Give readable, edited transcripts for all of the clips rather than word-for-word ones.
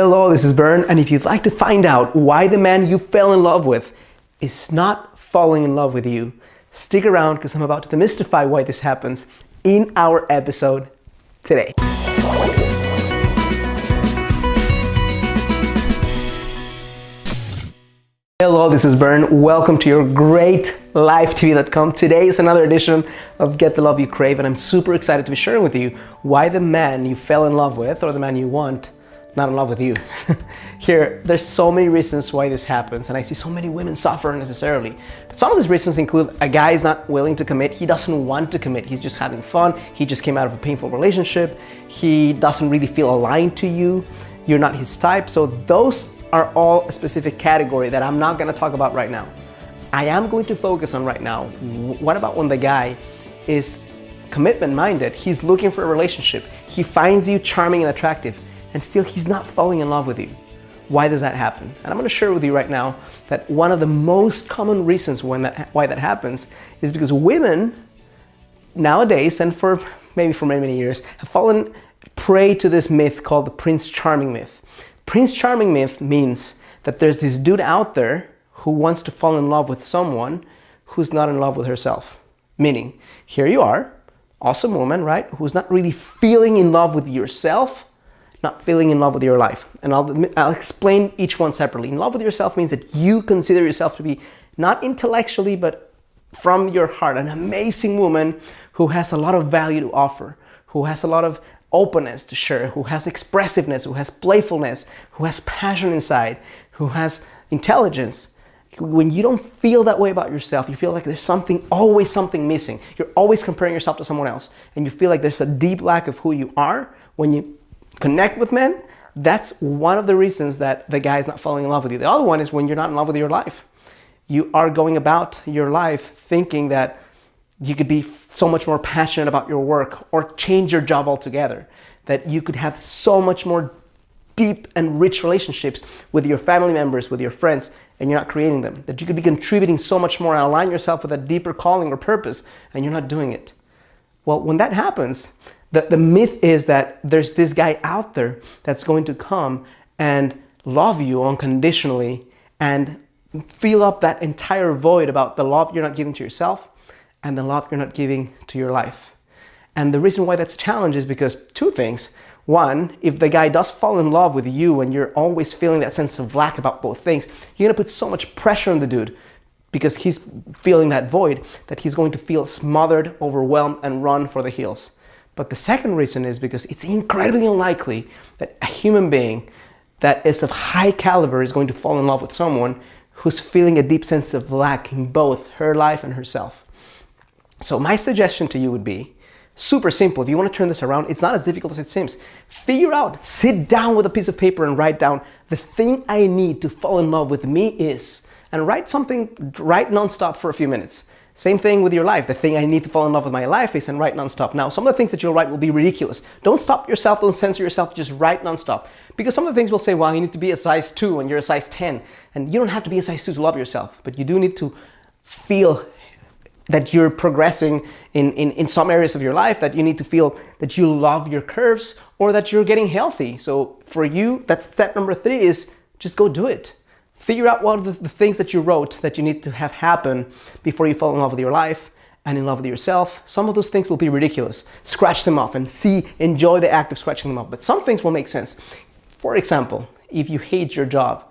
Hello, this is Bern, and if you'd like to find out why the man you fell in love with is not falling in love with you, stick around because I'm about to demystify why this happens in our episode today. Hello, this is Bern. Welcome to your great LiveTV.com. Today is another edition of Get the Love You Crave, and I'm super excited to be sharing with you why the man you fell in love with, or the man you want, not in love with you. Here, there's so many reasons why this happens, and I see so many women suffer unnecessarily. But some of these reasons include a guy is not willing to commit, he doesn't want to commit, he's just having fun, he just came out of a painful relationship, he doesn't really feel aligned to you, you're not his type. So those are all a specific category that I'm not gonna talk about right now. I am going to focus on right now, what about when the guy is commitment minded, he's looking for a relationship, he finds you charming and attractive, and still he's not falling in love with you. Why does that happen? And I'm gonna share with you right now that one of the most common reasons why that happens is because women nowadays, and for maybe for many years, have fallen prey to this myth called the Prince Charming myth. Prince Charming myth means that there's this dude out there who wants to fall in love with someone who's not in love with herself. Meaning, here you are, awesome woman, right? Who's not really feeling in love with yourself, not feeling in love with your life. And I'll explain each one separately. In love with yourself means that you consider yourself to be, not intellectually, but from your heart, an amazing woman who has a lot of value to offer, who has a lot of openness to share, who has expressiveness, who has playfulness, who has passion inside, who has intelligence. When you don't feel that way about yourself, you feel like there's always something missing. You're always comparing yourself to someone else, and you feel like there's a deep lack of who you are. When you connect with men, that's one of the reasons that the guy is not falling in love with you. The other one is when you're not in love with your life. You are going about your life thinking that you could be so much more passionate about your work or change your job altogether, that you could have so much more deep and rich relationships with your family members, with your friends, and you're not creating them, that you could be contributing so much more and align yourself with a deeper calling or purpose, and you're not doing it. Well, when that happens, the myth is that there's this guy out there that's going to come and love you unconditionally and fill up that entire void about the love you're not giving to yourself and the love you're not giving to your life. And the reason why that's a challenge is because two things. One, if the guy does fall in love with you and you're always feeling that sense of lack about both things, you're gonna put so much pressure on the dude because he's feeling that void that he's going to feel smothered, overwhelmed, and run for the hills. But the second reason is because it's incredibly unlikely that a human being that is of high caliber is going to fall in love with someone who's feeling a deep sense of lack in both her life and herself. So my suggestion to you would be super simple. If you want to turn this around, it's not as difficult as it seems. Figure out, sit down with a piece of paper and write down the thing I need to fall in love with me is, and write nonstop for a few minutes. Same thing with your life. The thing I need to fall in love with my life is, and write nonstop. Now, some of the things that you'll write will be ridiculous. Don't stop yourself, don't censor yourself, just write nonstop. Because some of the things will say, well, you need to be a size 2 and you're a size 10. And you don't have to be a size 2 to love yourself, but you do need to feel that you're progressing in some areas of your life, that you need to feel that you love your curves or that you're getting healthy. So for you, that's step number 3 is just go do it. Figure out what are the things that you wrote that you need to have happen before you fall in love with your life and in love with yourself. Some of those things will be ridiculous. Scratch them off and enjoy the act of scratching them off. But some things will make sense. For example, if you hate your job,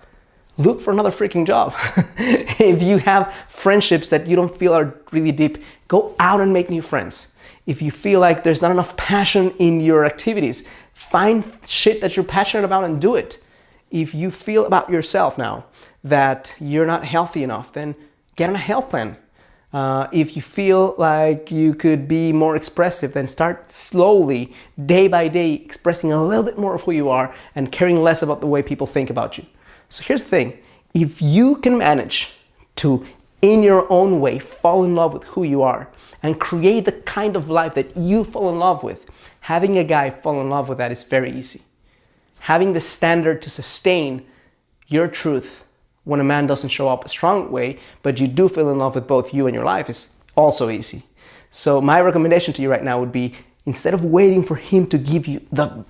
look for another freaking job. If you have friendships that you don't feel are really deep, go out and make new friends. If you feel like there's not enough passion in your activities, find shit that you're passionate about and do it. If you feel about yourself now that you're not healthy enough, then get on a health plan. If you feel like you could be more expressive, then start slowly, day by day, expressing a little bit more of who you are and caring less about the way people think about you. So here's the thing. If you can manage to, in your own way, fall in love with who you are and create the kind of life that you fall in love with, having a guy fall in love with that is very easy. Having the standard to sustain your truth when a man doesn't show up a strong way, but you do fall in love with both you and your life is also easy. So my recommendation to you right now would be, instead of waiting for him to give you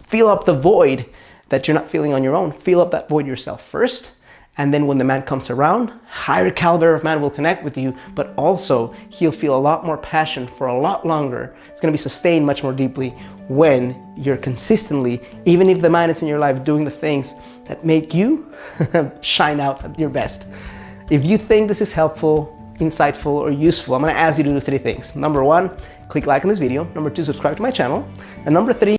fill up the void that you're not feeling on your own, fill up that void yourself first. And then when the man comes around, higher caliber of man will connect with you, but also he'll feel a lot more passion for a lot longer. It's gonna be sustained much more deeply when you're consistently, even if the man is in your life, doing the things that make you shine out at your best. If you think this is helpful, insightful, or useful, I'm gonna ask you to do 3 things. Number 1, click like on this video. Number 2, subscribe to my channel. And number 3,